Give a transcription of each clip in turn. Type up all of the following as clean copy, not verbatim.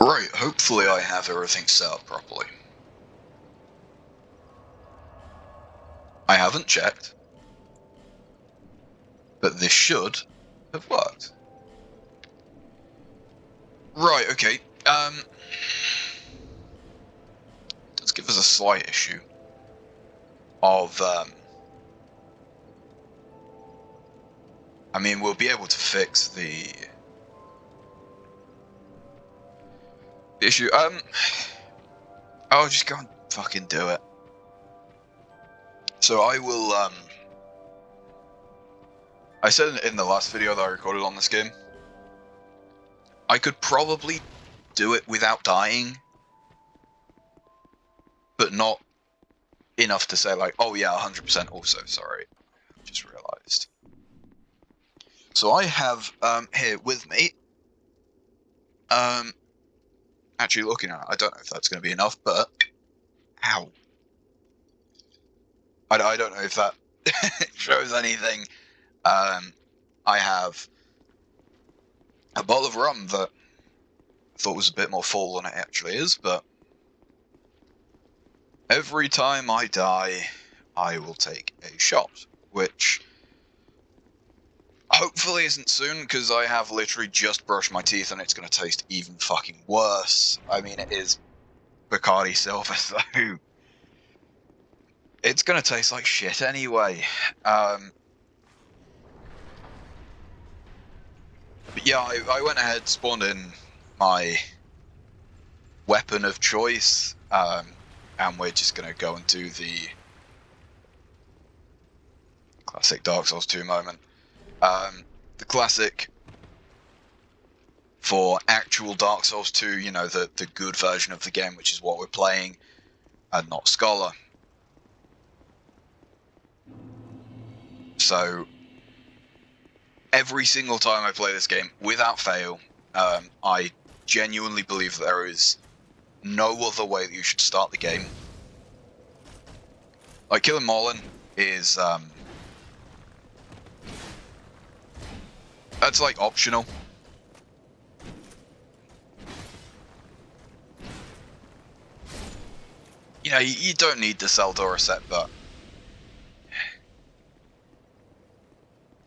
Right, hopefully I have everything set up properly. I haven't checked, but this should have worked. Right, okay, does give us a slight issue of, I mean, we'll be able to fix the issue, I'll just go and fucking do it. So I will, I said in the last video that I recorded on this game, I could probably do it without dying, but not enough to say like, oh yeah, 100% also, sorry, just realized. So I have, here with me, actually looking at it, I don't know if that's going to be enough, but, ow. I don't know if that shows anything. I have a bottle of rum that I thought was a bit more full than it actually is, but every time I die, I will take a shot, which hopefully isn't soon, because I have literally just brushed my teeth and it's going to taste even fucking worse. I mean, it is Bacardi Silver, so it's going to taste like shit anyway. But yeah, I went ahead, spawned in my weapon of choice, and we're just going to go and do the classic Dark Souls 2 moment. The classic for actual Dark Souls 2, you know, the good version of the game, which is what we're playing, and not Scholar. So every single time I play this game, without fail, I genuinely believe that there is no other way that you should start the game. Like, killing Marlin is, that's like optional. You know, you don't need the Seldora set, but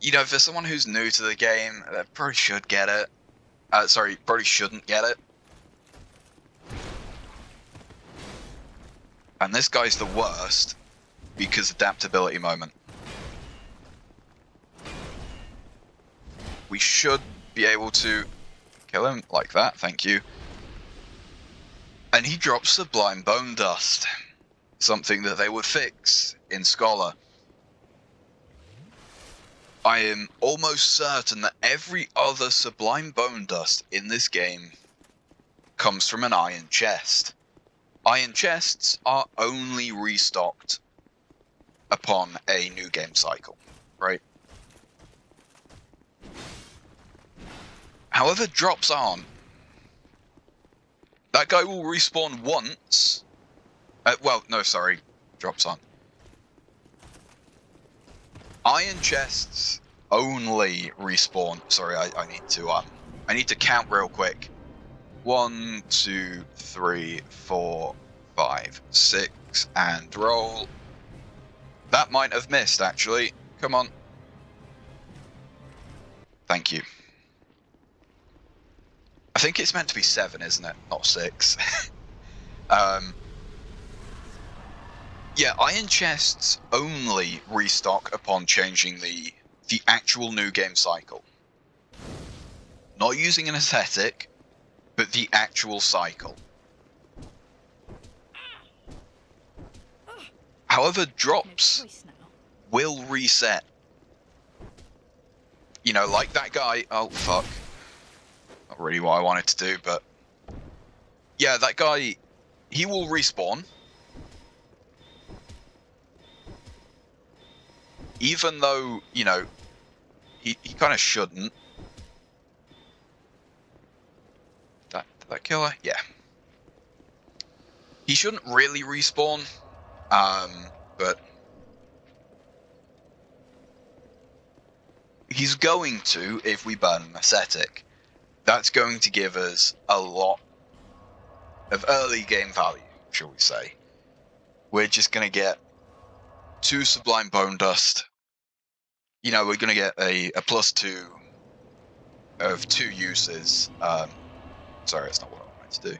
you know, for someone who's new to the game, they probably should get it. Sorry, probably shouldn't get it. And this guy's the worst because adaptability moment. We should be able to kill him like that, thank you. And he drops Sublime Bone Dust, something that they would fix in Scholar. I am almost certain that every other Sublime Bone Dust in this game comes from an iron chest. Iron chests are only restocked upon a new game cycle, right? However, drops aren't. That guy will respawn once. Well, no, sorry, drops aren't. Iron chests only respawn. Sorry, I need to count real quick. 1, 2, 3, 4, 5, 6, and roll. That might have missed, actually. Come on. Thank you. I think it's meant to be 7, isn't it? Not 6. Yeah, iron chests only restock upon changing the actual new game cycle. Not using an aesthetic, but the actual cycle. However, drops will reset. You know, like that guy. Oh, fuck. Not really what I wanted to do, but yeah, that guy, he will respawn. Even though, you know, he kind of shouldn't. Did that kill her? Yeah. He shouldn't really respawn, but he's going to if we burn an ascetic. That's going to give us a lot of early game value, shall we say. We're just going to get 2 Sublime Bone Dust. You know, we're going to get a +2 of 2 uses. Sorry, that's not what I wanted to do.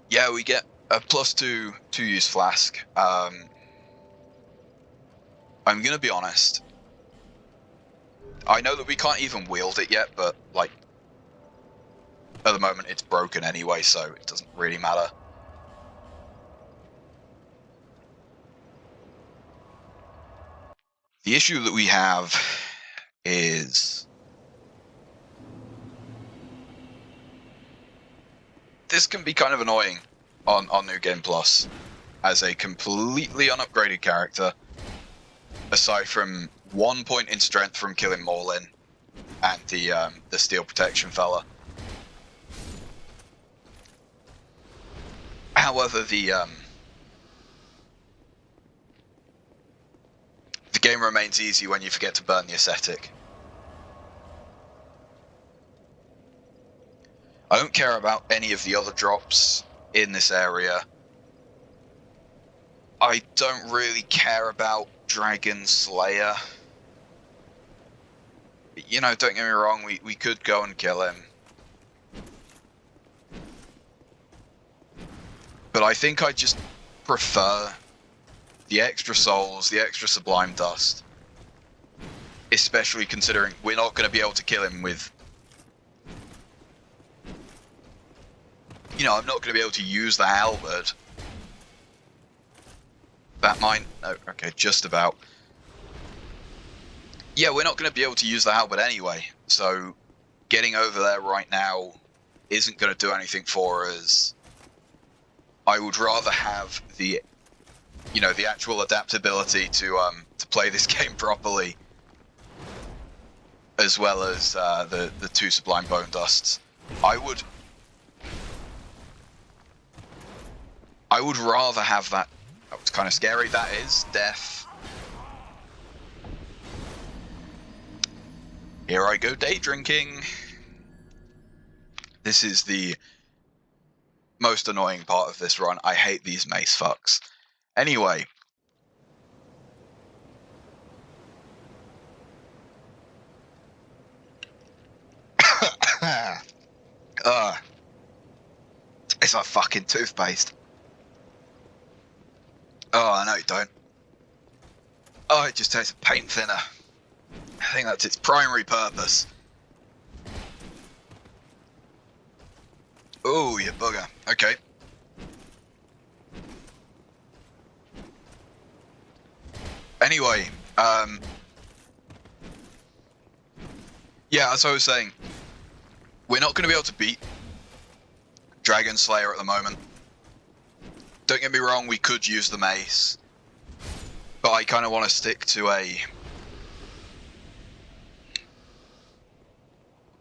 Yeah, we get a +2 2-use flask. I'm going to be honest. I know that we can't even wield it yet, but, like, at the moment it's broken anyway, so it doesn't really matter. The issue that we have is this can be kind of annoying on New Game Plus as a completely unupgraded character, aside from 1 point in strength from killing Morlin and the steel protection fella. However, the game remains easy when you forget to burn the ascetic. I don't care about any of the other drops in this area. I don't really care about Dragon Slayer. You know, don't get me wrong, we could go and kill him. But I think I just prefer the extra souls, the extra Sublime Dust. Especially considering we're not going to be able to kill him with... You know, I'm not going to be able to use the halberd. That might... Oh, okay, just about. Yeah, we're not going to be able to use the halberd anyway, so getting over there right now isn't going to do anything for us. I would rather have the, you know, the actual adaptability to play this game properly, as well as the 2 Sublime Bone Dusts. I would rather have that. That was kind of scary. That is death. Here I go day drinking. This is the most annoying part of this run. I hate these mace fucks. Anyway. It's like fucking toothpaste. Oh, no, you don't. Oh, it just tastes of paint thinner. I think that's its primary purpose. Oh, you bugger. Okay. Anyway, yeah, as I was saying, we're not going to be able to beat Dragon Slayer at the moment. Don't get me wrong, we could use the mace, but I kind of want to stick to a...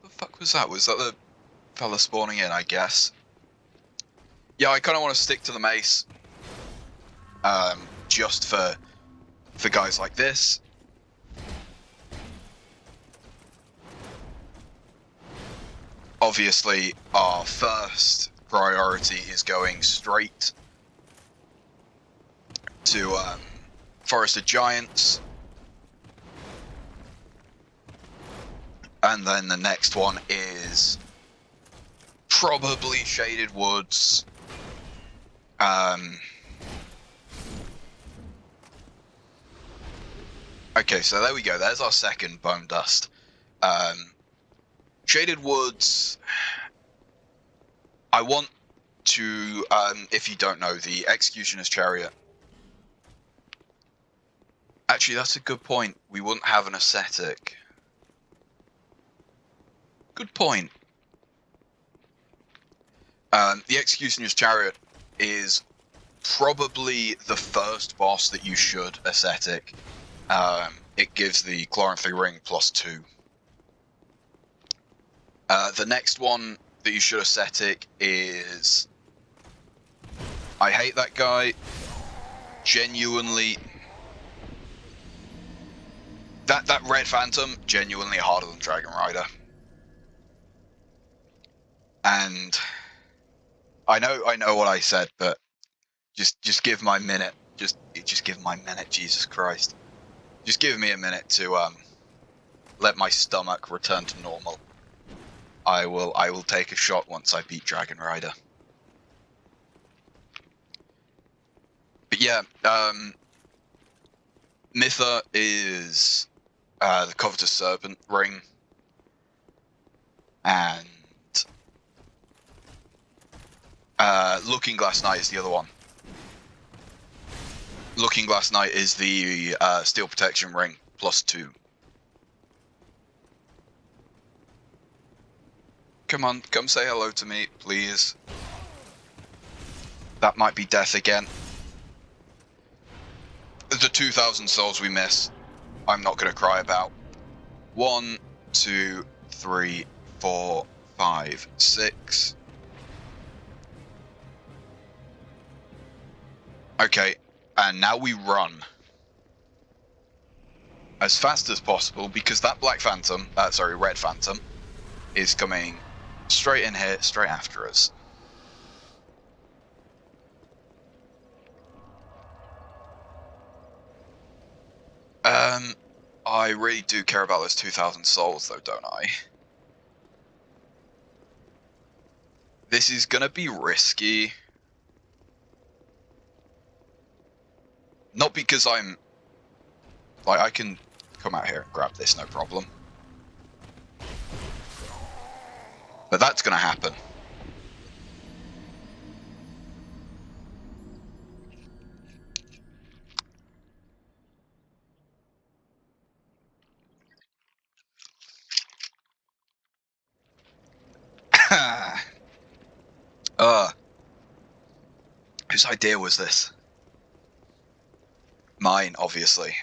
What the fuck was that? Was that the fella spawning in, I guess? Yeah, I kind of want to stick to the mace, just for guys like this. Obviously, our first priority is going straight to Forest of Giants, and then the next one is probably Shaded Woods. Okay, so there we go. There's our second Bone Dust. Shaded Woods. I want to, if you don't know, the Executioner's Chariot. Actually, that's a good point. We wouldn't have an ascetic. Good point. The Executioner's Chariot is probably the first boss that you should ascetic. It gives the Chloranthry Ring +2. The next one that you should ascetic is... I hate that guy. Genuinely... That Red Phantom, genuinely harder than Dragon Rider. And I know what I said, but just give my minute. Just give my minute, Jesus Christ. Just give me a minute to let my stomach return to normal. I will take a shot once I beat Dragon Rider. But yeah, Mytha is the Covetous Serpent ring, and Looking Glass Knight is the other one. Looking Glass Knight is the Steel Protection ring +2. Come on, come say hello to me, please. That might be death again. The 2,000 souls we miss, I'm not going to cry about. 1, 2, 3, 4, 5, 6. Okay, and now we run as fast as possible because that Red Phantom is coming straight in here, straight after us. I really do care about those 2,000 souls though, don't I? This is gonna be risky. Not because I'm... Like, I can come out here and grab this, no problem. But that's gonna happen. Whose idea was this? Mine, obviously.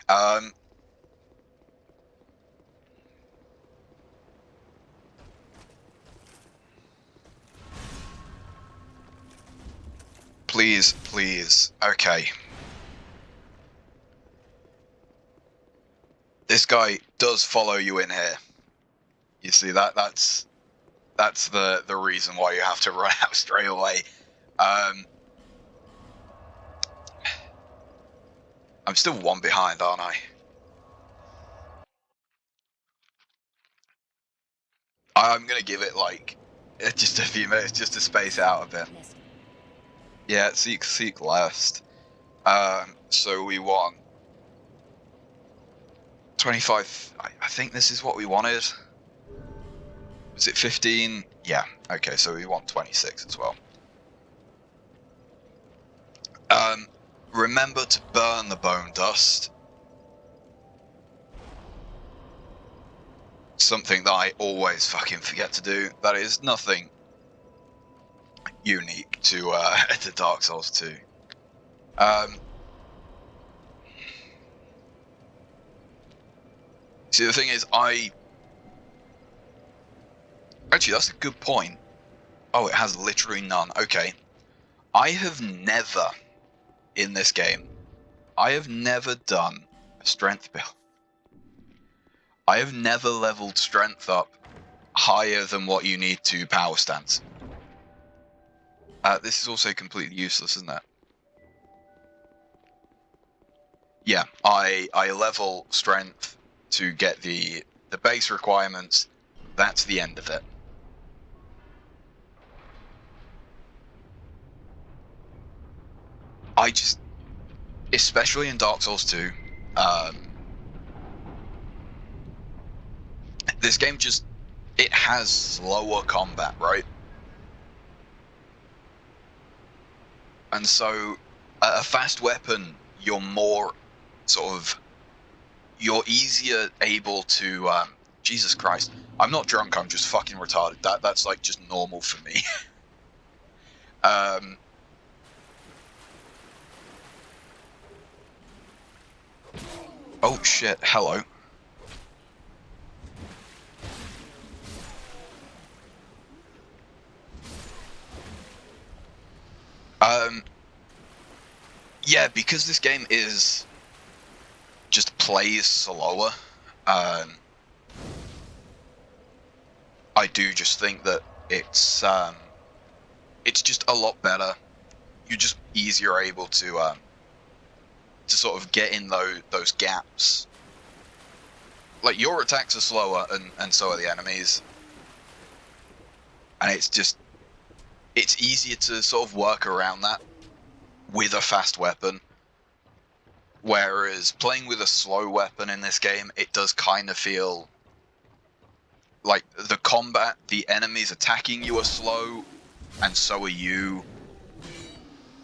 Please, please. Okay. This guy does follow you in here. You see that's the reason why you have to run out straight away. I'm still one behind, aren't I? I'm gonna give it like just a few minutes just to space out a bit. Yeah, seek last. So we won 25. I think this is what we wanted. Was it 15? Yeah. Okay, so we want 26 as well. Remember to burn the bone dust. Something that I always fucking forget to do. That is nothing unique to to Dark Souls 2. See, the thing is, actually, that's a good point. Oh, it has literally none. Okay. I have never, in this game, I have never done a strength build. I have never leveled strength up higher than what you need to power stance. This is also completely useless, isn't it? Yeah, I level strength to get the base requirements. That's the end of it. I just, especially in Dark Souls 2, this game just, it has slower combat, right? And so a fast weapon, you're more sort of, you're easier able to, Jesus Christ, I'm not drunk, I'm just fucking retarded. That's like just normal for me. Oh shit, hello. Yeah, because this game is just plays slower, I do just think that it's just a lot better. You're just easier able to sort of get in those gaps. Like, your attacks are slower, and so are the enemies. And it's easier to sort of work around that with a fast weapon. Whereas playing with a slow weapon in this game, it does kind of feel like the combat, the enemies attacking you are slow, and so are you.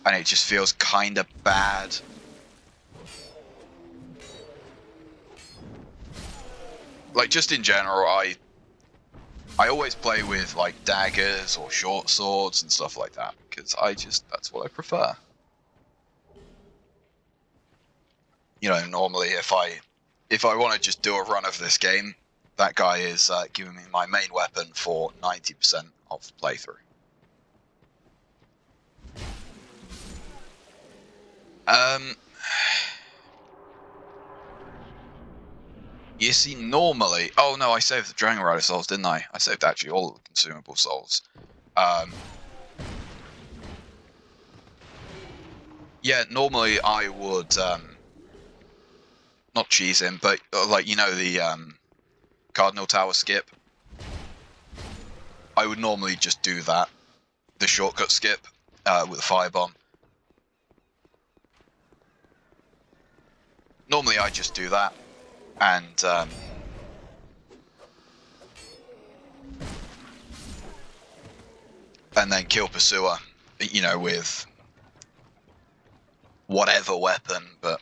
And it just feels kind of bad. Like, just in general, I always play with, like, daggers or short swords and stuff like that, because that's what I prefer. You know, normally if I want to just do a run of this game, that guy is giving me my main weapon for 90% of the playthrough. You see, normally... Oh, no, I saved the Dragon Rider souls, didn't I? I saved actually all the consumable souls. Yeah, normally I would... not cheese him, but, like, you know, the Cardinal Tower skip? I would normally just do that. The shortcut skip with a firebomb. Normally I just do that. And... and then kill Pursuer, you know, with whatever weapon, but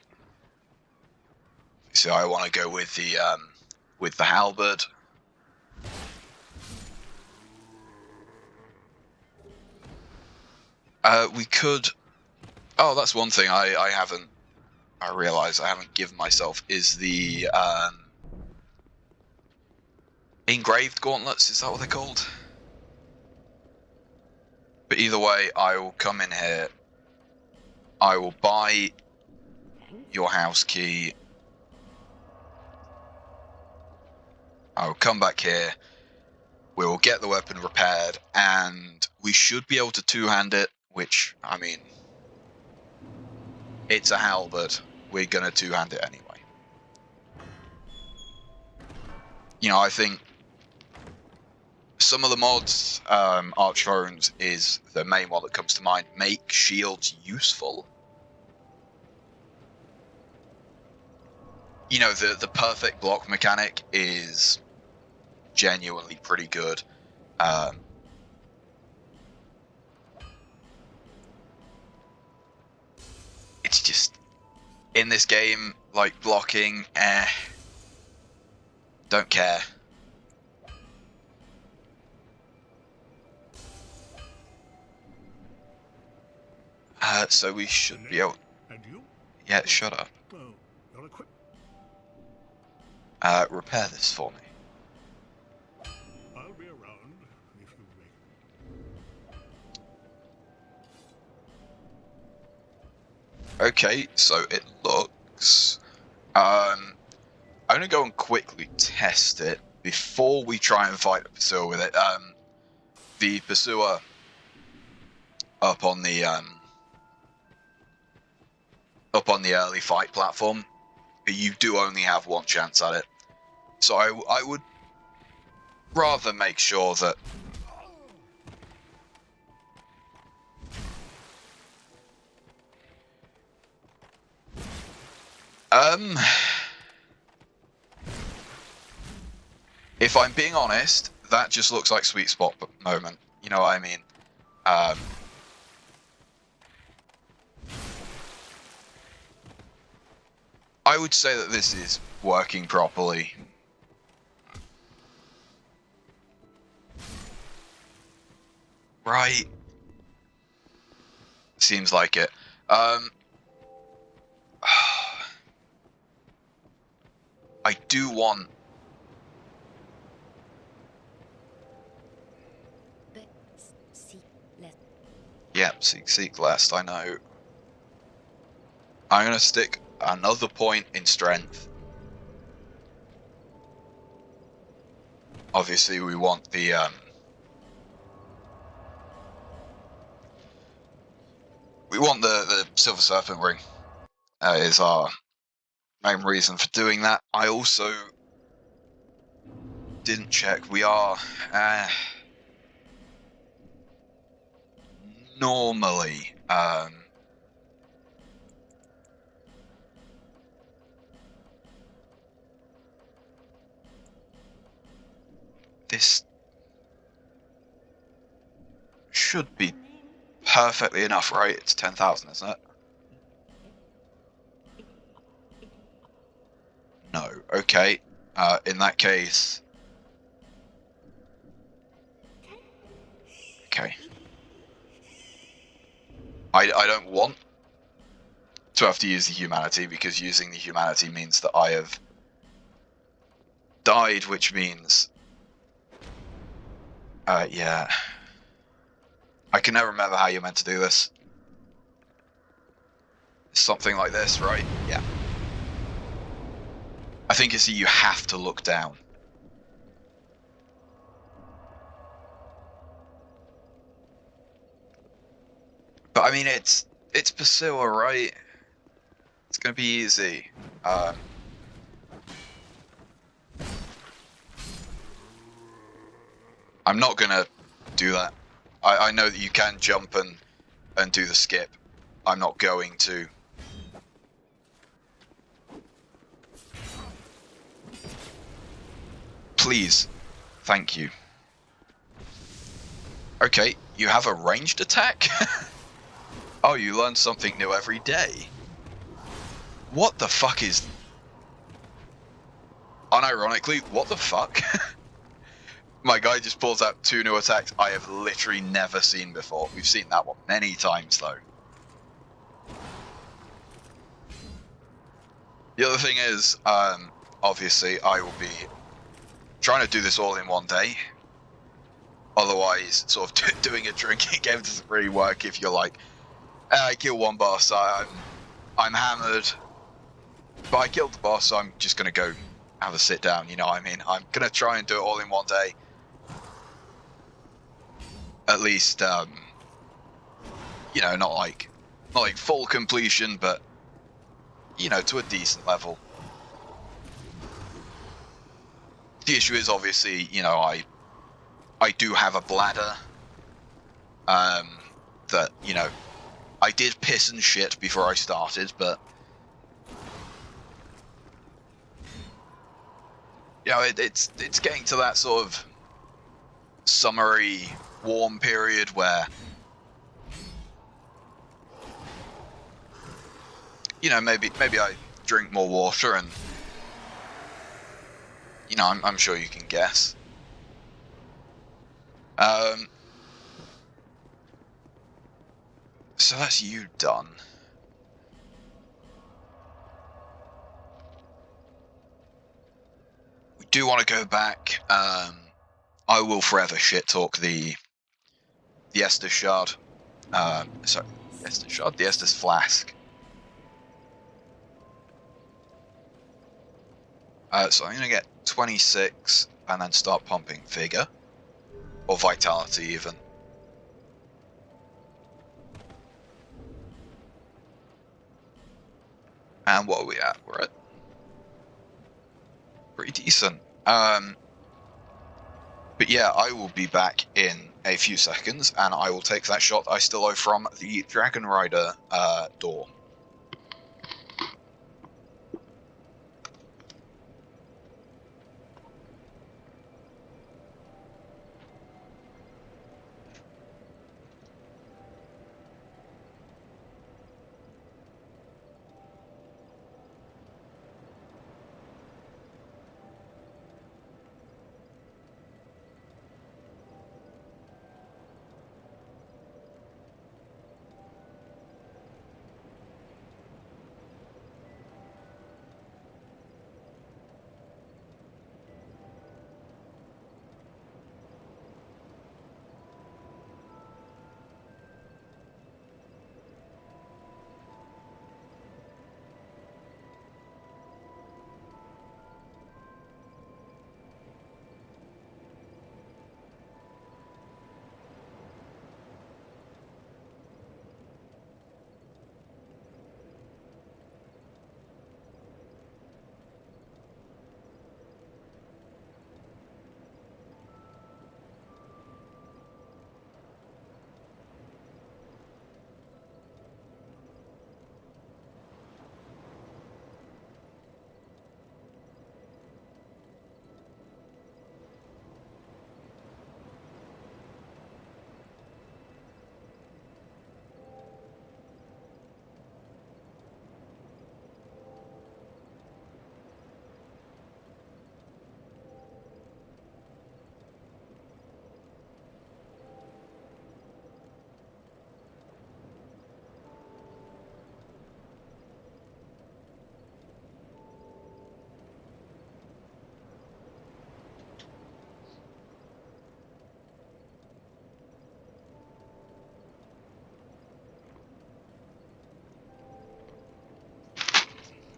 so I want to go with the halberd. We could. Oh, that's one thing I realise I haven't given myself is the engraved gauntlets. Is that what they're called? But either way, I will come in here. I will buy your house key. I will come back here. We will get the weapon repaired, and we should be able to two-hand it, which, I mean, it's a halberd. We're going to two-hand it anyway. You know, I think some of the mods, Archthrones is the main one that comes to mind, make shields useful. You know, the perfect block mechanic is genuinely pretty good. It's just, in this game, like, blocking, don't care. So we should be able... Yeah, shut up. Repair this for me. I'll be around if you make. Okay, so it looks... I'm going to go and quickly test it before we try and fight a Pursuer with it. The Pursuer up on the early fight platform, you do only have one chance at it. So I would rather make sure that... If I'm being honest, that just looks like sweet spot moment. You know what I mean? I would say that this is working properly. Right. Seems like it. I do want... Yep, seek lest, I know. I'm going to stick another point in strength. Obviously, we want the Silver Serpent Ring. Is our main reason for doing that. I also didn't check. We are normally this should be perfectly enough, right? It's 10,000, isn't it? No. Okay. In that case. Okay. I don't want to have to use the humanity, because using the humanity means that I have died, which means yeah, I can never remember how you're meant to do this. Something like this, right? Yeah, I think it's that you have to look down. But I mean, it's Pasua, right? It's gonna be easy. I'm not gonna do that. I know that you can jump and do the skip. I'm not going to. Please. Thank you. Okay, you have a ranged attack? Oh, you learn something new every day. What the fuck is... Unironically, what the fuck? My guy just pulls out 2 new attacks I have literally never seen before. We've seen that one many times, though. The other thing is, obviously, I will be trying to do this all in one day. Otherwise, sort of doing a drinking game doesn't really work if you're like, I kill one boss, I'm hammered, but I killed the boss, so I'm just going to go have a sit down, you know what I mean? I'm going to try and do it all in one day. At least, you know, not like full completion, but, you know, to a decent level. The issue is, obviously, you know, I do have a bladder, that, you know, I did piss and shit before I started, but, you know, it's getting to that sort of summery, warm period where, you know, maybe I drink more water, and, you know, I'm sure you can guess. So that's you done. We do want to go back. I will forever shit talk the Estus Shard. Sorry, Estus Shard? The Estus Flask. So I'm going to get 26 and then start pumping Vigor. Or Vitality, even. And what are we at? We're at pretty decent. But yeah, I will be back in a few seconds, and I will take that shot I still owe from the Dragon Rider door.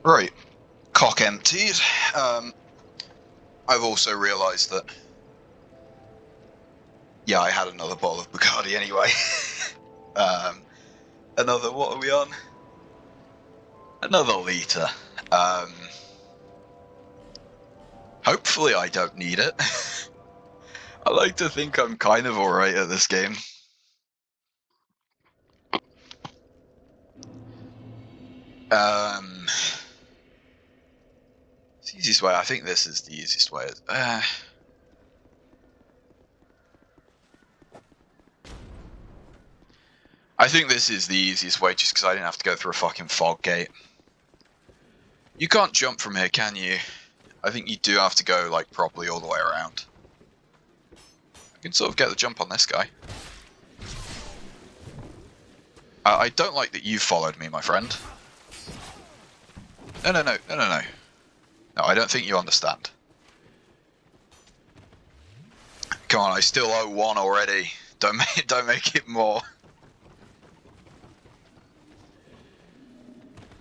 Right. Cock emptied. I've also realised that. Yeah, I had another bottle of Bacardi anyway. Another. What are we on? Another litre. Hopefully I don't need it. I like to think I'm kind of alright at this game. It's the easiest way. I think this is the easiest way. I think this is the easiest way just because I didn't have to go through a fucking fog gate. You can't jump from here, can you? I think you do have to go, like, properly all the way around. I can sort of get the jump on this guy. I don't like that you followed me, my friend. No. No, I don't think you understand. Come on, I still owe one already. Don't make it more.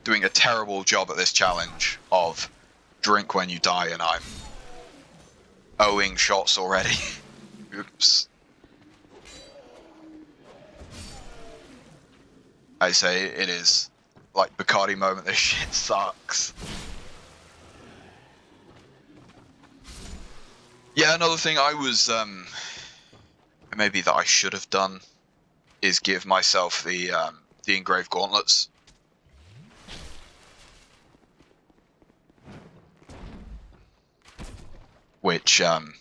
Doing a terrible job at this challenge of drink when you die, and I'm owing shots already. Oops. I say it is like Bacardi moment. This shit sucks. Yeah, another thing I was maybe that I should have done is give myself the engraved gauntlets. Which the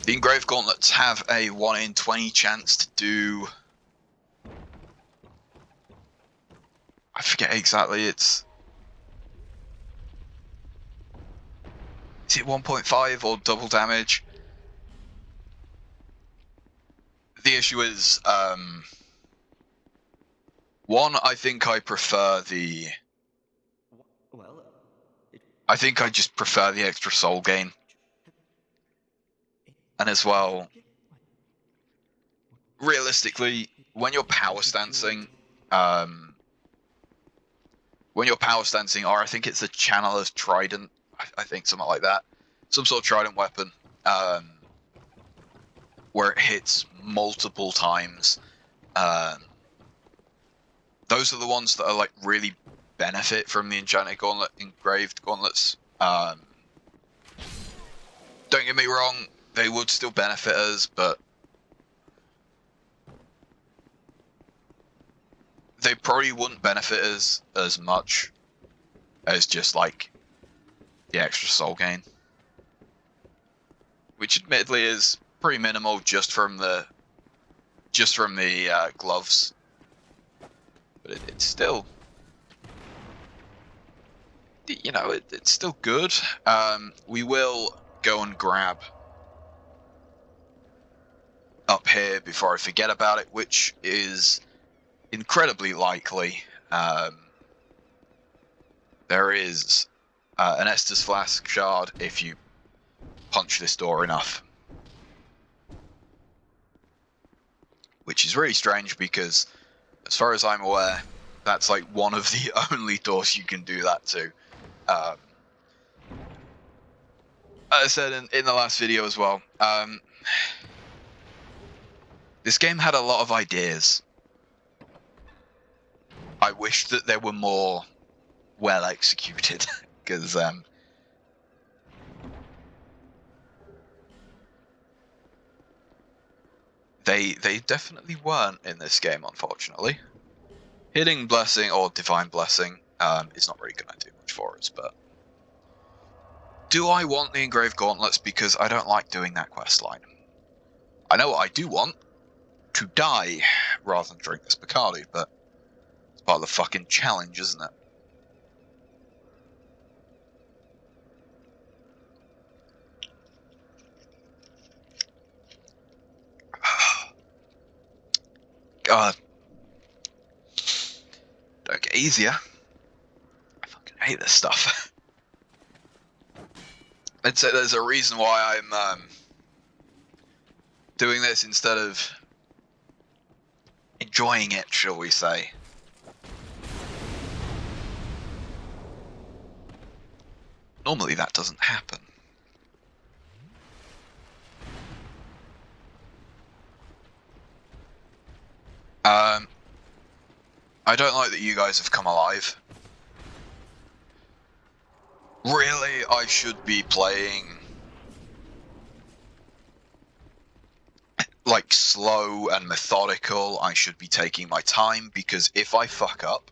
engraved gauntlets have a 1 in 20 chance to do. I forget exactly. Is it 1.5 or double damage? The issue is, one, I think I prefer the. I think I just prefer the extra soul gain. And as well, realistically, when you're power stancing, or I think it's a Channeler's Trident, I think something like that, some sort of trident weapon, where it hits multiple times. Those are the ones that are like really benefit from the enchanted gauntlet, engraved gauntlets. Don't get me wrong, they would still benefit us, but they probably wouldn't benefit us as much as just like the extra soul gain, which admittedly is pretty minimal just from the gloves, but it's still, you know, it's still good. We will go and grab up here before I forget about it, which is incredibly likely. There is an Estus Flask shard if you punch this door enough. Which is really strange because, as far as I'm aware, that's like one of the only doors you can do that to. As I said in the last video as well, this game had a lot of ideas. I wish that they were more well executed, because they definitely weren't in this game, unfortunately. Hitting Blessing or Divine Blessing is not really going to do much for us, but do I want the engraved gauntlets? Because I don't like doing that quest line. I know what I do want: to die rather than drink this Bacardi, but it's part of the fucking challenge, isn't it? God. Don't get easier. I fucking hate this stuff. I'd say there's a reason why I'm doing this instead of enjoying it, shall we say. Normally that doesn't happen. I don't like that you guys have come alive. Really, I should be playing like slow and methodical. I should be taking my time, because if I fuck up,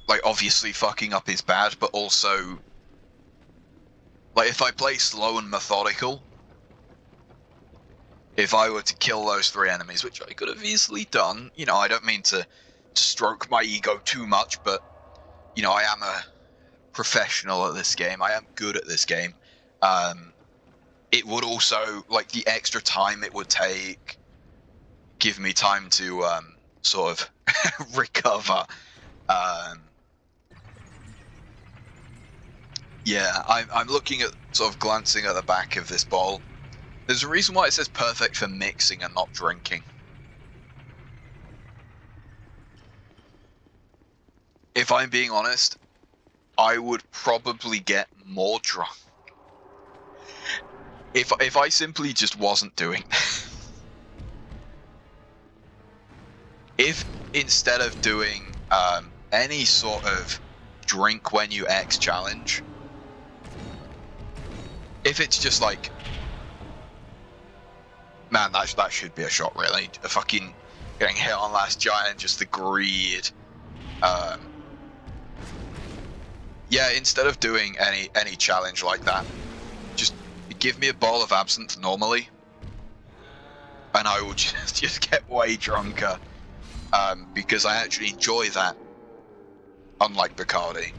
like obviously fucking up is bad, but also like if I play slow and methodical, if I were to kill those 3 enemies, which I could have easily done, you know, I don't mean to stroke my ego too much, but you know, I am a professional at this game. I am good at this game. It would also, like, the extra time it would take, give me time to sort of recover. Yeah, I'm looking at, sort of glancing at the back of this bowl. There's a reason why it says perfect for mixing and not drinking. If I'm being honest, I would probably get more drunk if I simply just wasn't doing. If instead of doing any sort of drink when you X challenge, if it's just like, man, that should be a shot, really. A fucking getting hit on Last Giant, just the greed. Yeah, instead of doing any challenge like that, just give me a bowl of absinthe normally, and I will just get way drunker, because I actually enjoy that. Unlike Bacardi,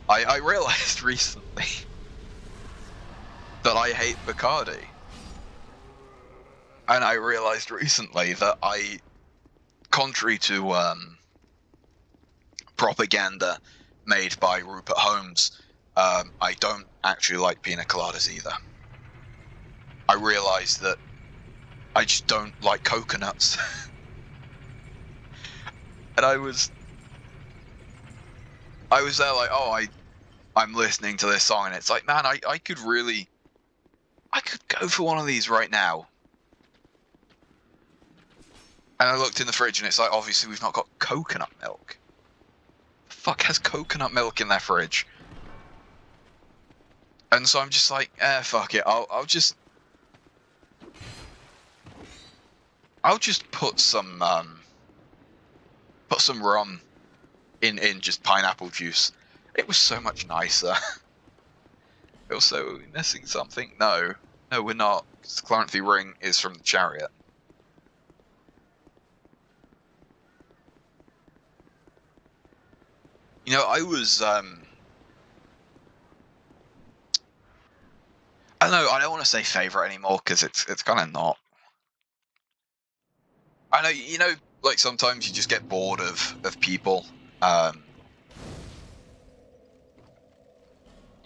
I realized recently that I hate Bacardi, and I realized recently that contrary to propaganda made by Rupert Holmes, I don't actually like pina coladas either. I realized that I just don't like coconuts. And I was there like, oh, I'm listening to this song, and it's like, man, I could go for one of these right now. And I looked in the fridge, and it's like, obviously we've not got coconut milk. The fuck has coconut milk in their fridge? And so I'm just like, fuck it. I'll just put some rum in just pineapple juice. It was so much nicer. Also, are we missing something? No, we're not. The Clonathy ring is from the chariot. You know, I was I don't know. I don't want to say favorite anymore, because it's kind of not. I know, you know, like sometimes you just get bored of people. You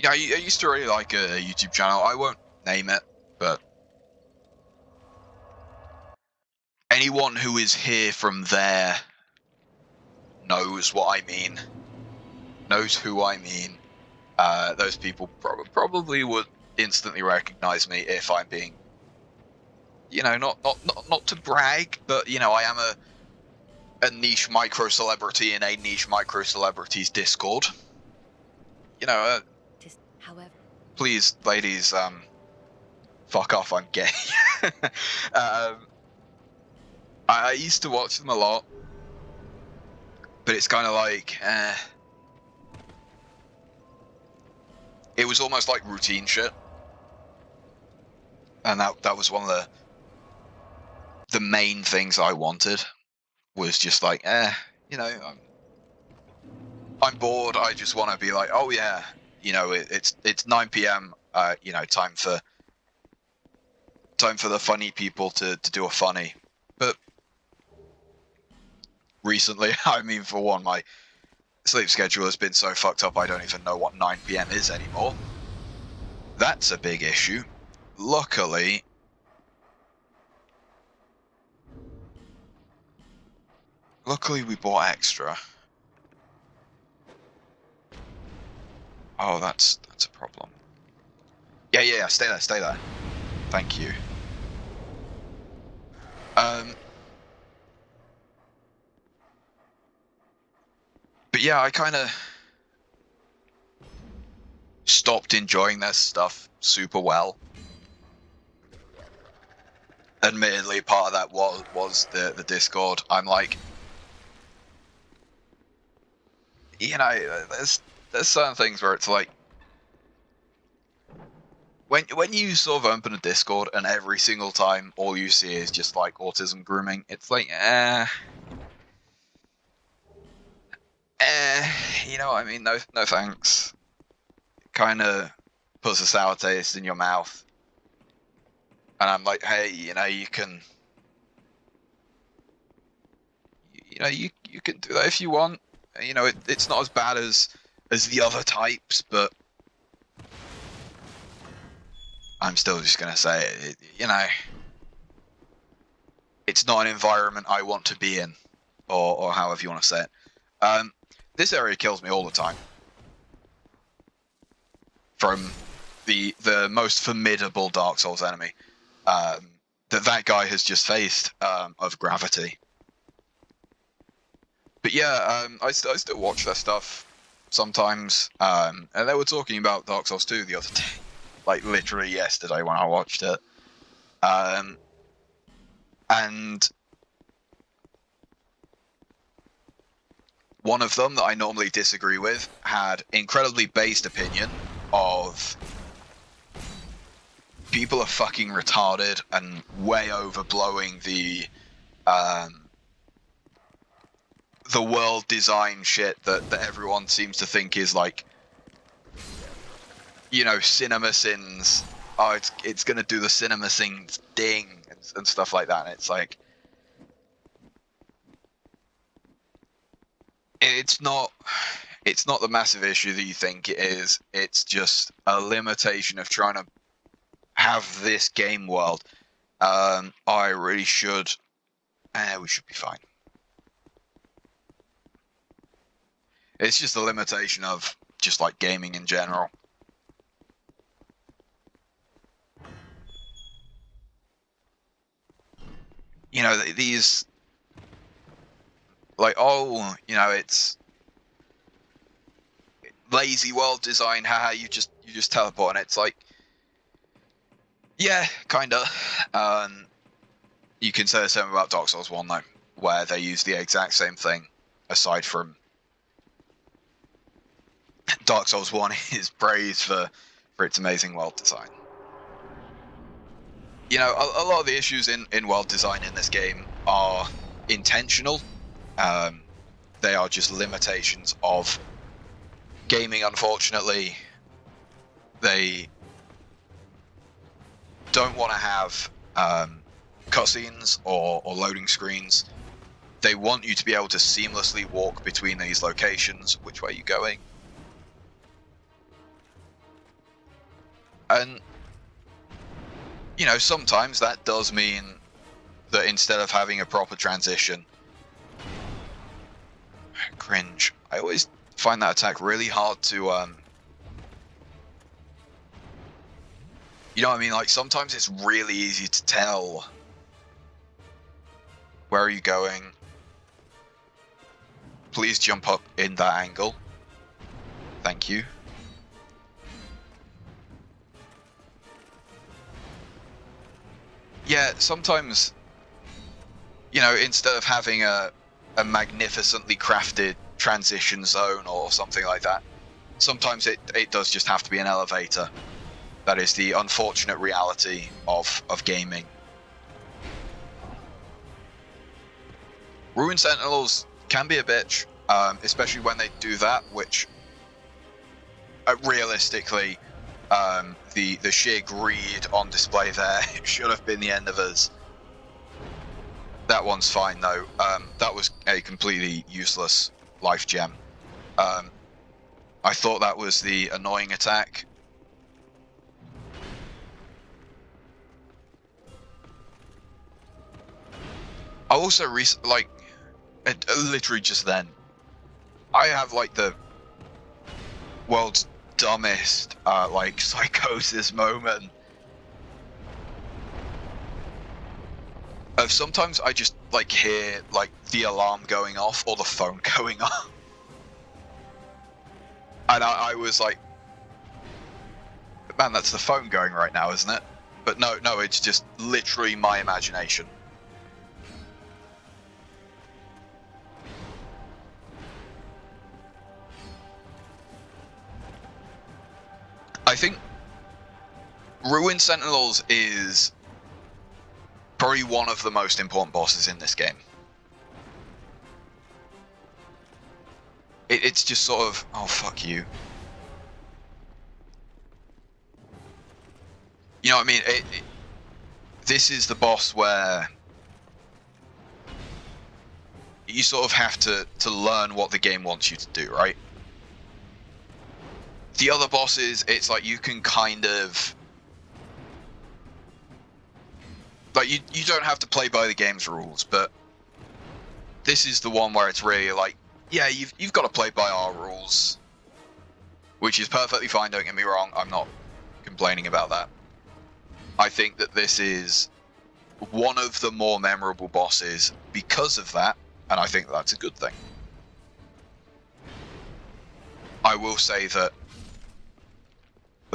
know, I used to really like a YouTube channel. I won't name it, but anyone who is here from there knows what I mean. Knows who I mean. Those people probably would instantly recognize me if I'm being, you know, not to brag, but you know, I am a niche micro celebrity in a niche micro celebrities Discord. You know, However, please, ladies, fuck off. I'm gay. I used to watch them a lot, but it's kind of like, it was almost like routine shit, and that was one of the main things I wanted, was just like, you know, I'm bored. I just want to be like, oh yeah, you know, it's 9 p.m. You know, time for the funny people to do a funny. But recently, I mean, for one, my sleep schedule has been so fucked up, I don't even know what 9 p.m. is anymore. That's a big issue. Luckily, we bought extra. Oh, that's a problem. Yeah. Stay there. Thank you. But yeah, I kind of stopped enjoying their stuff super well. Admittedly, part of that was the Discord. I'm like, you know, there's certain things where it's like, when you sort of open a Discord and every single time all you see is just like autism grooming, it's like, you know what I mean? No thanks. Kind of puts a sour taste in your mouth. And I'm like, hey, you know, you can do that if you want. You know, it's not as bad as the other types, but I'm still just gonna say it, you know, it's not an environment I want to be in, or however you want to say it. This area kills me all the time. From the most formidable Dark Souls enemy that guy has just faced, of Gravity. But yeah, I still watch their stuff sometimes, and they were talking about Dark Souls 2 the other day, like literally yesterday when I watched it, and one of them that I normally disagree with had incredibly based opinion of people are fucking retarded and way overblowing the world design shit that everyone seems to think is like, you know, cinema sins. Oh, it's gonna do the cinema sins ding and stuff like that. And it's like, it's not the massive issue that you think it is. It's just a limitation of trying to have this game world. I really should. We should be fine. It's just a limitation of just like gaming in general. You know, these, like, oh, you know, it's lazy world design. Haha, you just teleport, and it's like, yeah, kinda. You can say the same about Dark Souls 1 though, where they use the exact same thing, aside from Dark Souls 1 is praised for its amazing world design. You know, a lot of the issues in world design in this game are intentional. They are just limitations of gaming, unfortunately. They don't want to have cutscenes or loading screens. They want you to be able to seamlessly walk between these locations. Which way are you going? And, you know, sometimes that does mean that instead of having a proper transition... Cringe. I always find that attack really hard to... You know what I mean? Like, sometimes it's really easy to tell. Where are you going? Please jump up in that angle. Thank you. Yeah, sometimes, you know, instead of having a magnificently crafted transition zone or something like that, sometimes it does just have to be an elevator. That is the unfortunate reality of gaming. Ruin Sentinels can be a bitch, especially when they do that, which realistically, the sheer greed on display there should have been the end of us. That one's fine though. That was a completely useless life gem. I thought that was the annoying attack. I also like, literally just then, I have like the world's dumbest, like, psychosis moment. Of sometimes I just, like, hear, like, the alarm going off or the phone going off. And I was like, man, that's the phone going right now, isn't it? But no, it's just literally my imagination. I think Ruin Sentinels is probably one of the most important bosses in this game. It's just sort of, oh, fuck you. You know what I mean? This is the boss where you sort of have to learn what the game wants you to do, right? The other bosses, it's like you can kind of... Like, you don't have to play by the game's rules, but this is the one where it's really like, yeah, you've got to play by our rules. Which is perfectly fine, don't get me wrong, I'm not complaining about that. I think that this is one of the more memorable bosses because of that, and I think that's a good thing. I will say that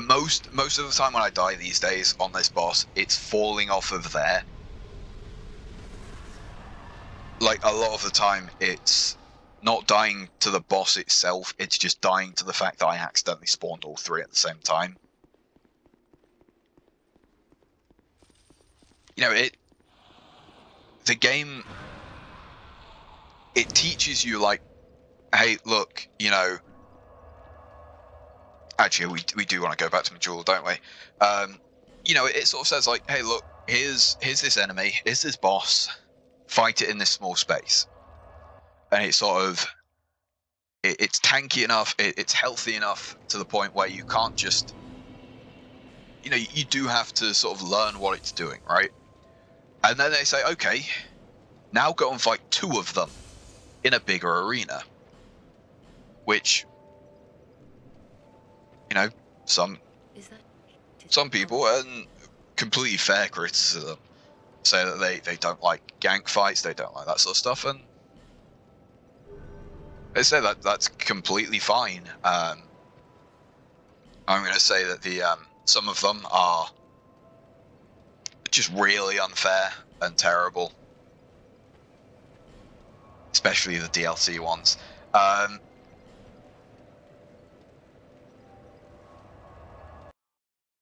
most of the time when I die these days on this boss, it's falling off of there. Like, a lot of the time, it's not dying to the boss itself, it's just dying to the fact that I accidentally spawned all three at the same time. You know, the game, it teaches you, like, hey, look, you know, actually, we do want to go back to Majula, don't we? You know, it sort of says, like, hey, look, here's this enemy, here's this boss, fight it in this small space. And it's sort of, it's tanky enough, it's healthy enough to the point where you can't just, you know, you do have to sort of learn what it's doing, right? And then they say, okay, now go and fight two of them in a bigger arena. Which, you know, some people, and completely fair criticism, say that they don't like gank fights, they don't like that sort of stuff, and they say that that's completely fine. I'm going to say that the some of them are just really unfair and terrible, especially the DLC ones.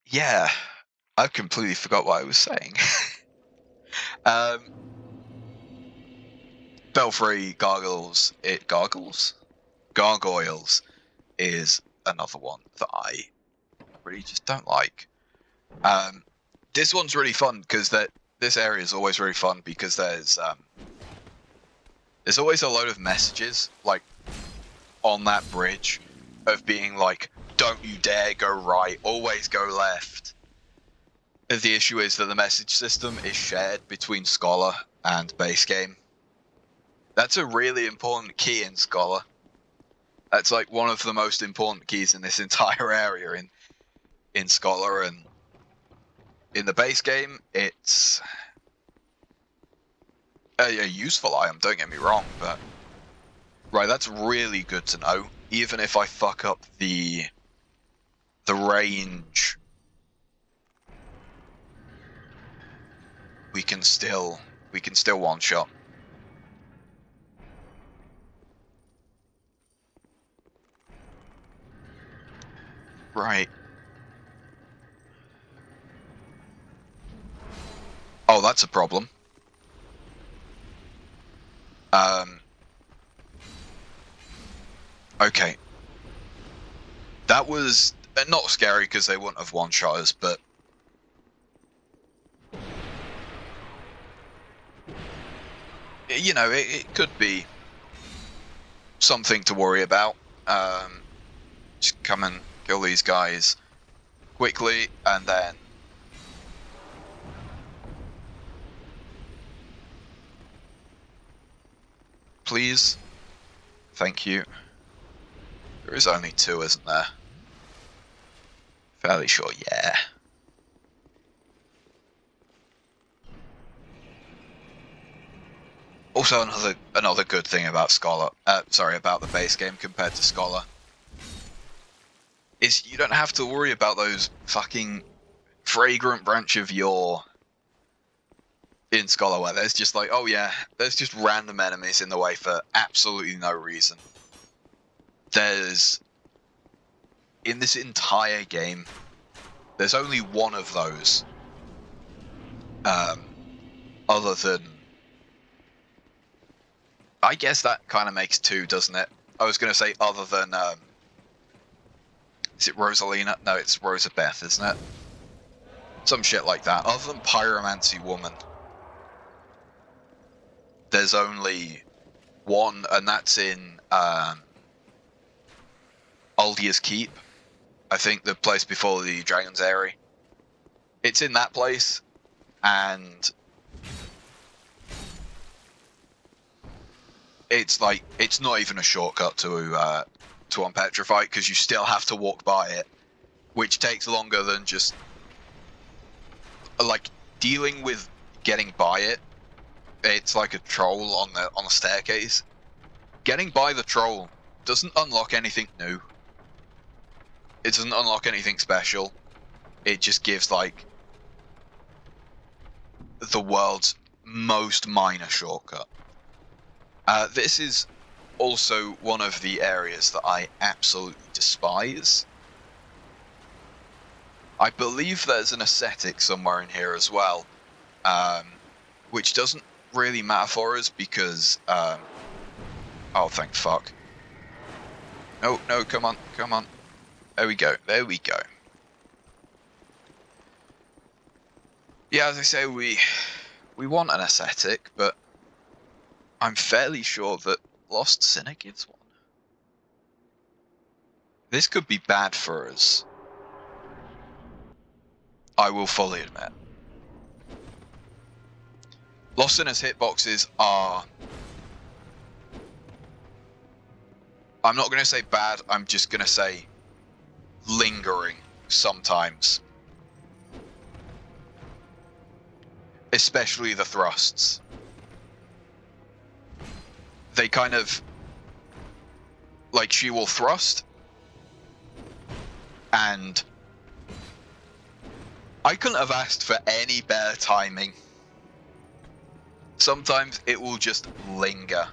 Yeah, I completely forgot what I was saying. Belfry Gargoyles is another one that I really just don't like. This one's really fun because this area is always really fun because there's always a load of messages, like, on that bridge of being like, don't you dare go right, always go left. The issue is that the message system is shared between Scholar and base game. That's a really important key in Scholar. That's like one of the most important keys in this entire area in Scholar, and in the base game, it's a useful item, don't get me wrong, but right, that's really good to know. Even if I fuck up the range, we can still one shot. Right. Oh, that's a problem. Okay. That was not scary because they wouldn't have one-shot us, but you know, it could be something to worry about. Just come and kill these guys quickly, and then please, thank you. There is only two, isn't there? Fairly sure, yeah. Also, another good thing about Scholar, about the base game compared to Scholar, is you don't have to worry about those fucking fragrant branch of yore in Scholar, where there's just like, oh yeah, there's just random enemies in the way for absolutely no reason. In this entire game, there's only one of those. Other than, I guess that kind of makes two, doesn't it? I was going to say other than, is it Rosalina? No, it's Rosabeth, isn't it? Some shit like that. Other than Pyromancy Woman, there's only one, and that's in Uldia's Keep. I think the place before the Dragon's Eyrie. It's in that place, and it's like, it's not even a shortcut to Unpetrify, because you still have to walk by it, which takes longer than just like dealing with getting by it. It's like a troll on the staircase. Getting by the troll doesn't unlock anything new. It doesn't unlock anything special. It just gives like the world's most minor shortcut. This is also one of the areas that I absolutely despise. I believe there's an ascetic somewhere in here as well, which doesn't really matter for us because, oh, thank fuck. No, come on. There we go. Yeah, as I say, we want an ascetic, but I'm fairly sure that Lost Sinner gives one. This could be bad for us. I will fully admit. Lost Sinner's hitboxes are... I'm not going to say bad, I'm just going to say lingering sometimes. Especially the thrusts. They kind of... like, she will thrust, and I couldn't have asked for any better timing. Sometimes it will just linger.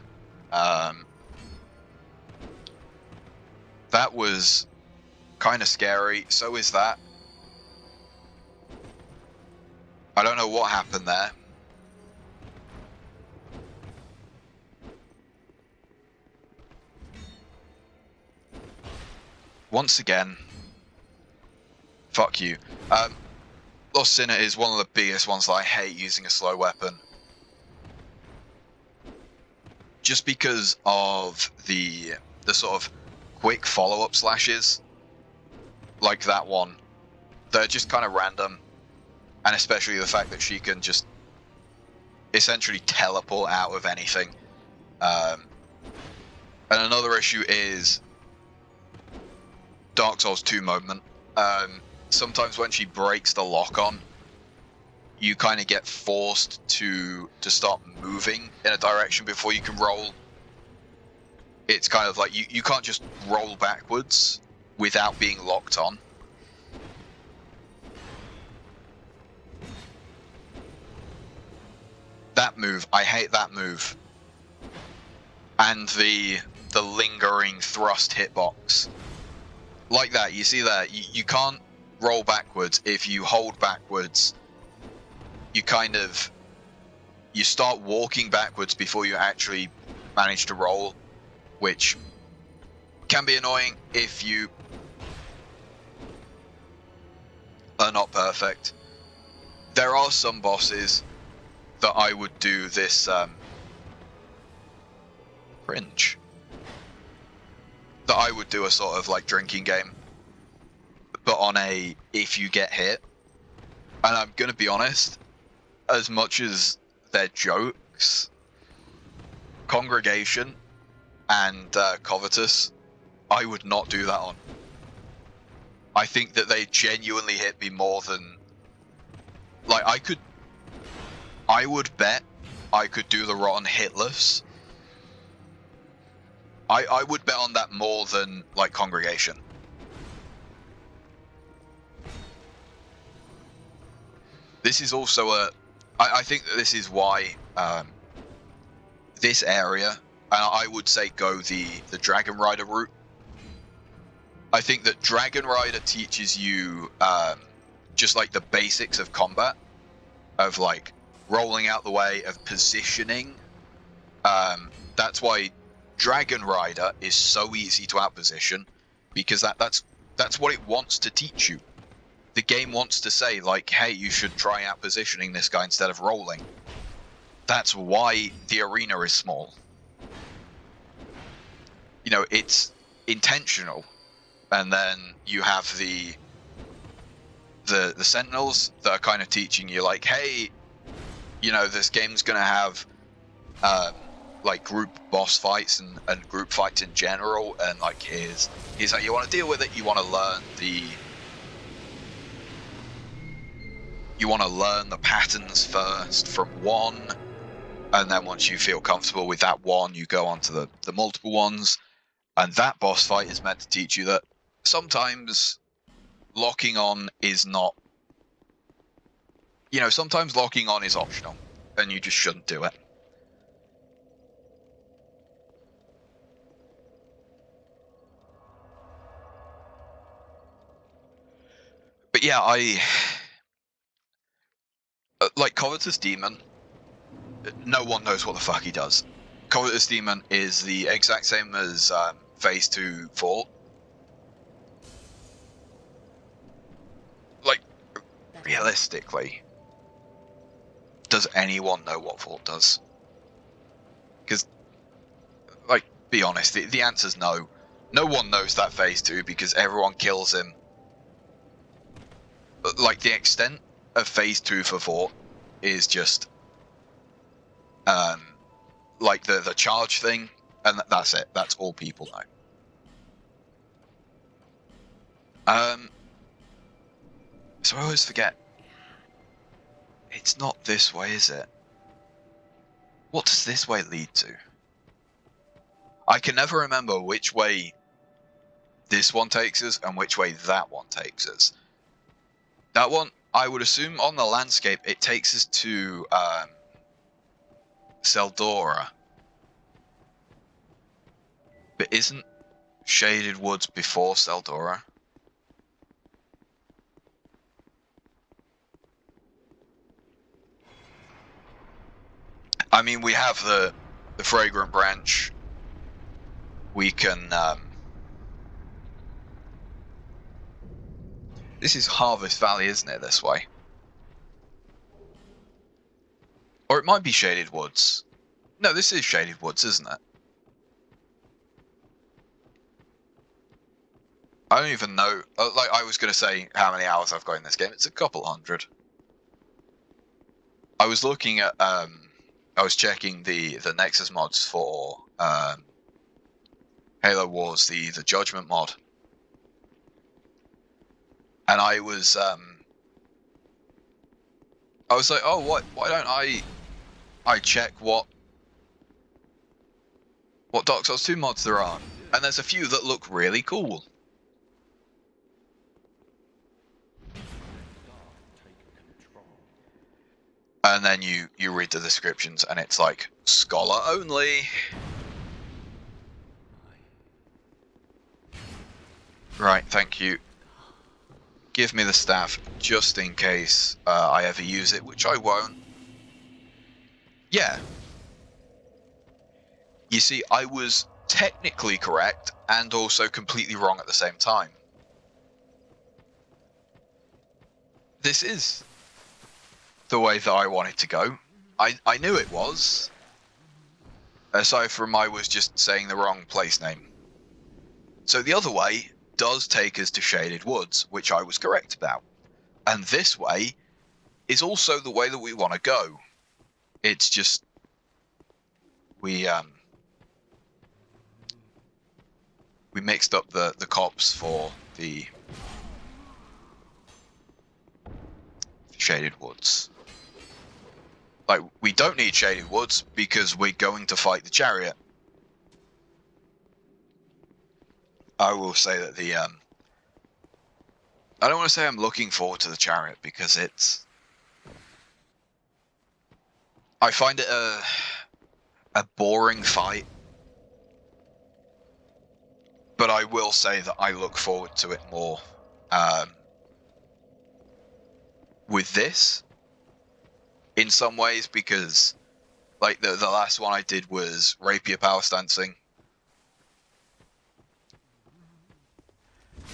That was kind of scary. So is that. I don't know what happened there. Once again, fuck you. Lost Sinner is one of the biggest ones that I hate using a slow weapon. Just because of the sort of quick follow-up slashes, like that one. They're just kind of random, and especially the fact that she can just essentially teleport out of anything. And another issue is Dark Souls 2 moment. Sometimes when she breaks the lock-on, you kind of get forced to start moving in a direction before you can roll. It's kind of like you can't just roll backwards without being locked on. That move, I hate that move. And the lingering thrust hitbox. Like that, you see that, you can't roll backwards. If you hold backwards, you start walking backwards before you actually manage to roll, which can be annoying if you are not perfect. There are some bosses that I would do this cringe. That I would do a sort of like drinking game, but on a if you get hit. And I'm gonna be honest, as much as they're jokes, Congregation and Covetous, I would not do that on. I think that they genuinely hit me more than... Like, I would bet I could do the Rotten hitless. I would bet on that more than, like, Congregation. This is also I think that this is why this area, and I would say go the Dragon Rider route. I think that Dragon Rider teaches you just like the basics of combat, of like rolling out the way, of positioning. That's why Dragon Rider is so easy to outposition, because that's what it wants to teach you. The game wants to say, like, hey, you should try out positioning this guy instead of rolling. That's why the arena is small. You know, it's intentional. And then you have the Sentinels that are kind of teaching you, like, hey, you know, this game's gonna have like group boss fights and group fights in general, and like here's how you want to deal with it. You want to learn the patterns first from one, and then once you feel comfortable with that one, you go on to the multiple ones. And that boss fight is meant to teach you that sometimes locking on is not, you know, sometimes locking on is optional and you just shouldn't do it. But yeah, like Covetous Demon, no one knows what the fuck he does. Covetous Demon is the exact same as Phase 2 Fort. Like, realistically, does anyone know what Fort does? Because, like, be honest, the answer's no. No one knows that Phase 2 because everyone kills him. Like, the extent of Phase 2 for Fort is just like the charge thing, and that's it. That's all people know. So I always forget. It's not this way, is it? What does this way lead to? I can never remember which way this one takes us and which way that one takes us. That one, I would assume on the landscape, it takes us to Seldora. But isn't Shaded Woods before Seldora? I mean, we have the Fragrant Branch. We can... This is Harvest Valley, isn't it, this way? Or it might be Shaded Woods. No, this is Shaded Woods, isn't it? I don't even know. Like, I was going to say how many hours I've got in this game. It's a couple hundred. I was looking at... I was checking the Nexus mods for Halo Wars, the Judgment mod. And I was like, oh, why don't I check what Dark Souls 2 mods there are? And there's a few that look really cool. And then you read the descriptions and it's like, scholar only. Right, thank you. Give me the staff just in case I ever use it, which I won't. Yeah. You see, I was technically correct and also completely wrong at the same time. This is the way that I wanted to go. I knew it was. Aside from I was just saying the wrong place name. So the other way does take us to Shaded Woods, which I was correct about. And this way is also the way that we want to go. It's just... We mixed up the cops for the Shaded Woods. Like, we don't need Shaded Woods because we're going to fight the chariot. I will say that the I don't want to say I'm looking forward to the chariot because I find it a boring fight. But I will say that I look forward to it more with this in some ways, because like the last one I did was Rapier Power Stancing.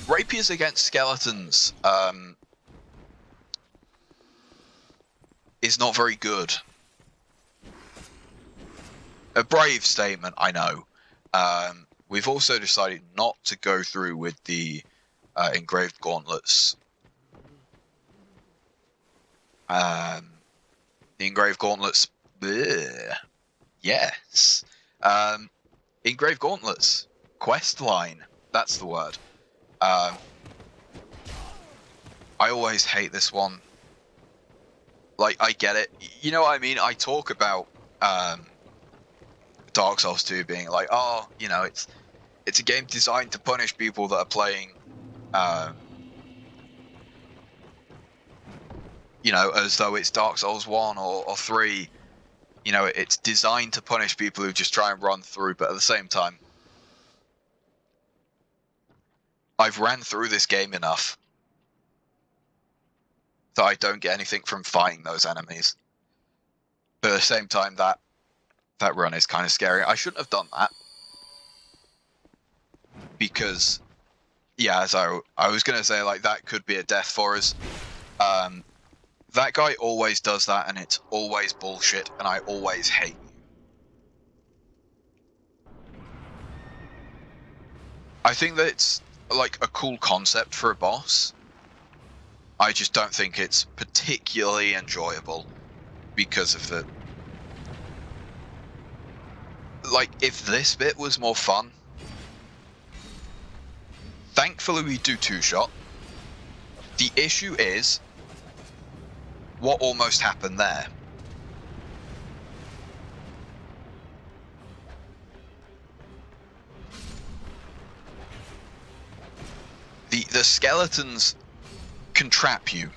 Rapiers against skeletons is not very good. A brave statement, I know. We've also decided not to go through with the engraved gauntlets. The engraved gauntlets. Bleh. Yes. Engraved gauntlets. Quest line. That's the word. I always hate this one. Like, I get it. You know what I mean? I talk about Dark Souls 2 being like, oh, you know, it's a game designed to punish people that are playing, you know, as though it's Dark Souls 1 or 3. You know, it's designed to punish people who just try and run through, but at the same time, I've ran through this game enough that I don't get anything from fighting those enemies. But at the same time, that run is kind of scary. I shouldn't have done that. Because, yeah, as I was going to say, like, that could be a death for us. That guy always does that, and it's always bullshit, and I always hate you. I think that it's, like, a cool concept for a boss. I just don't think it's particularly enjoyable because of the... Like, if this bit was more fun... Thankfully, we do two-shot. The issue is what almost happened there. The skeletons can trap you.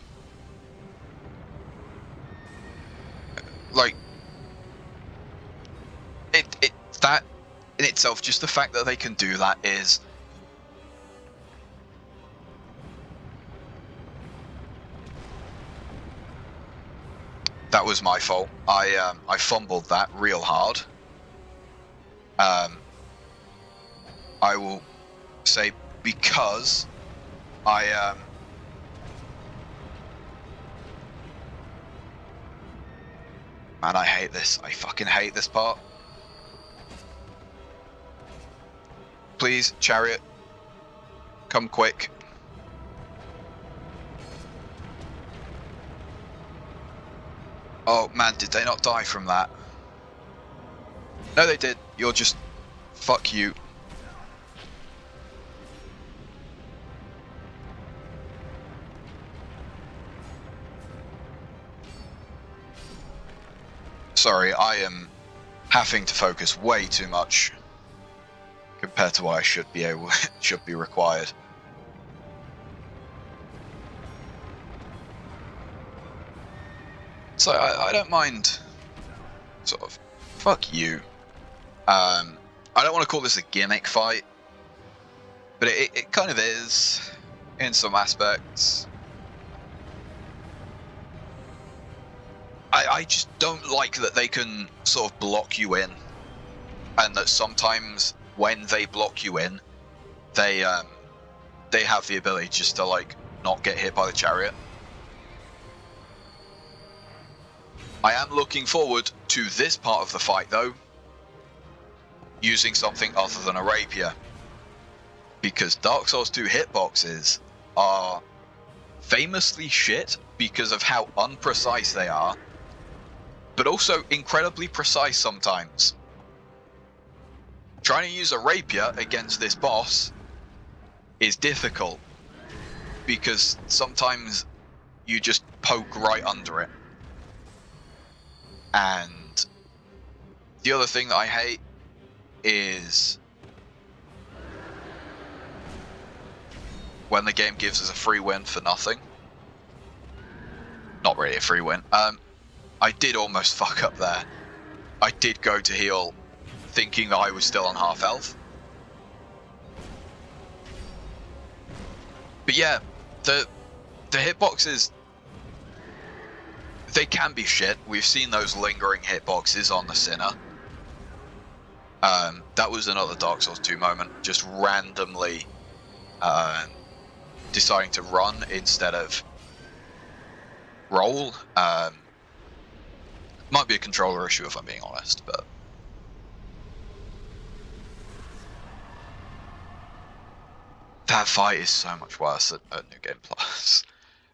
Like, that in itself, just the fact that they can do that is... That was my fault. I fumbled that real hard. I will say because man, I hate this. I fucking hate this part. Please, chariot, come quick. Oh man, did they not die from that? No, they did. You're just... Fuck you. Sorry, I am having to focus way too much compared to what I should be required. So I don't mind, sort of, fuck you. I don't want to call this a gimmick fight, but it kind of is, in some aspects. I just don't like that they can sort of block you in, and that sometimes when they block you in, they have the ability just to, like, not get hit by the chariot. I am looking forward to this part of the fight, though, using something other than a rapier. Because Dark Souls 2 hitboxes are famously shit because of how unprecise they are, but also incredibly precise sometimes. Trying to use a rapier against this boss is difficult, because sometimes you just poke right under it. And the other thing that I hate is when the game gives us a free win for nothing. Not really a free win. I did almost fuck up there. I did go to heal thinking that I was still on half health. But yeah, the hitboxes, they can be shit. We've seen those lingering hitboxes on the Sinner. That was another Dark Souls 2 moment, just randomly deciding to run instead of roll. Might be a controller issue if I'm being honest, but that fight is so much worse at New Game Plus.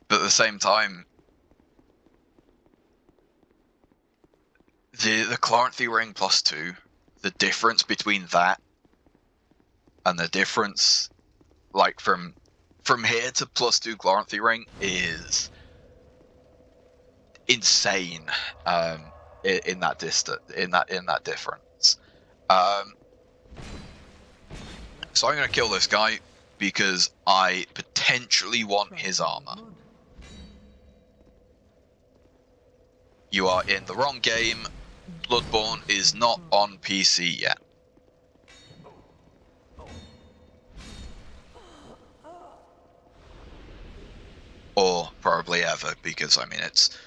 But at the same time, the Chloranthy Ring +2, the difference between that and the difference, like from here to +2 Chloranthy Ring, is insane. In that difference. So I'm gonna kill this guy because I potentially want his armor. You are in the wrong game. Bloodborne is not on PC yet. Or probably ever, because I mean it's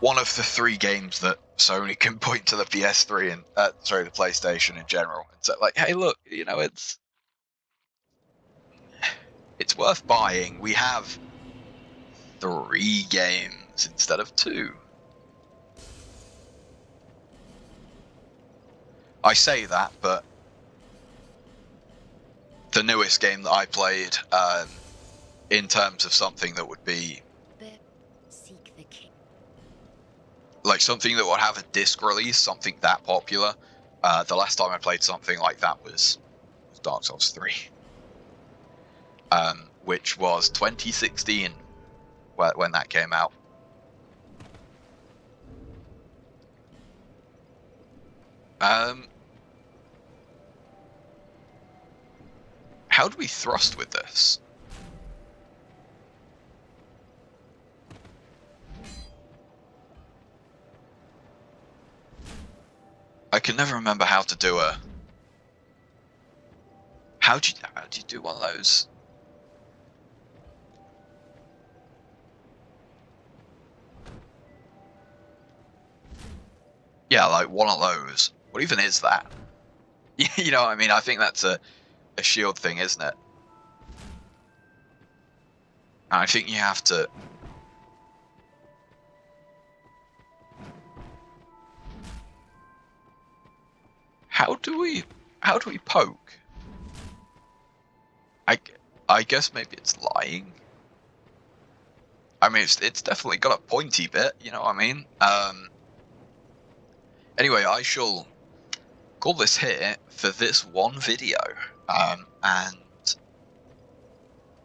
one of the 3 games that Sony can point to the PS3 and the PlayStation in general and say, like, hey, look, you know, it's worth buying. We have 3 games instead of 2. I say that, but the newest game that I played, in terms of something that would be like something that would have a disc release, something that popular, the last time I played something like that was Dark Souls 3, which was 2016 when that came out. How do we thrust with this? I can never remember how to do a... How do you do one of those? Yeah, like one of those. What even is that? You know what I mean? I think that's a shield thing, isn't it? And I think you have to... How do we poke? I guess maybe it's lying. I mean, it's definitely got a pointy bit, you know what I mean? Anyway, I shall call this here for this one video, and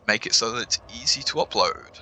make it so that it's easy to upload.